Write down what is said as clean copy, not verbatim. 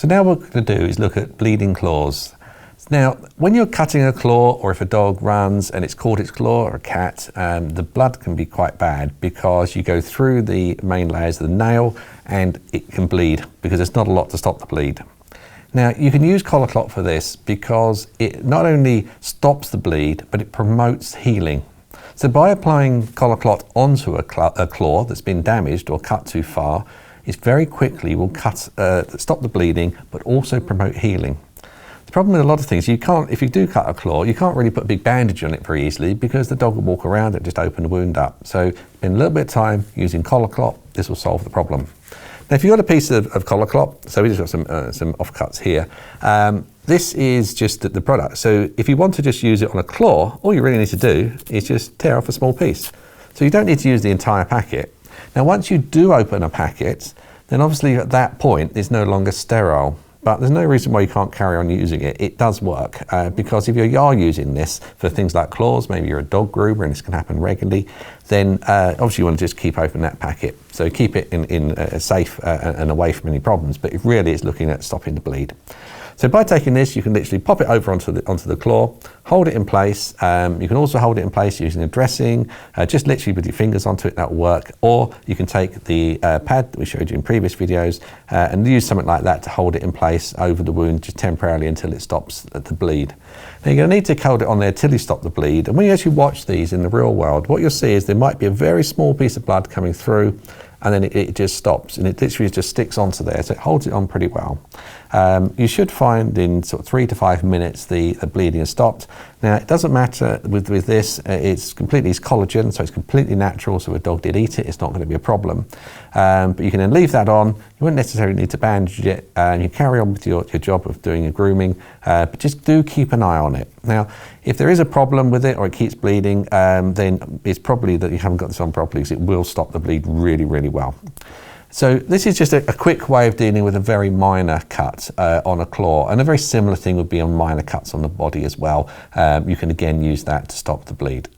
So now what we're going to do is look at bleeding claws. Now, when you're cutting a claw, or if a dog runs and it's caught its claw, or a cat, the blood can be quite bad because you go through the main layers of the nail and it can bleed because there's not a lot to stop the bleed. Now, you can use Collaclot for this because it not only stops the bleed, but it promotes healing. So by applying Collaclot onto a claw that's been damaged or cut too far, it very quickly will stop the bleeding, but also promote healing. The problem with a lot of things, if you do cut a claw, you can't really put a big bandage on it very easily because the dog will walk around and just open the wound up. So in a little bit of time using Collaclot, this will solve the problem. Now, if you've got a piece of Collaclot, so we've just got some offcuts here. This is just the product. So if you want to just use it on a claw, all you really need to do is just tear off a small piece. So you don't need to use the entire packet. Now, once you do open a packet, then obviously at that point, it's no longer sterile. But there's no reason why you can't carry on using it. It does work because if you are using this for things like claws, maybe you're a dog groomer and this can happen regularly, then obviously you want to just keep open that packet. So keep it in safe and away from any problems, but it really is looking at stopping the bleed. So by taking this, you can literally pop it over onto the claw, hold it in place. You can also hold it in place using a dressing, just literally with your fingers onto it, that'll work. Or you can take the pad that we showed you in previous videos and use something like that to hold it in place over the wound just temporarily until it stops the bleed. Now, you're going to need to hold it on there till you stop the bleed. And when you actually watch these in the real world, what you'll see is there might be a very small piece of blood coming through, and then it just stops, and it literally just sticks onto there, so it holds it on pretty well. You should find in sort of 3 to 5 minutes the bleeding has stopped. Now, it doesn't matter with this, it's collagen, so it's completely natural, so if a dog did eat it, it's not going to be a problem. But you can then leave that on. You won't necessarily need to bandage it, and you carry on with your job of doing your grooming, but just do keep an eye on it. Now, if there is a problem with it or it keeps bleeding, then it's probably that you haven't got this on properly, because it will stop the bleed really, really well. So this is just a quick way of dealing with a very minor cut on a claw, and a very similar thing would be on minor cuts on the body as well. You can again use that to stop the bleed.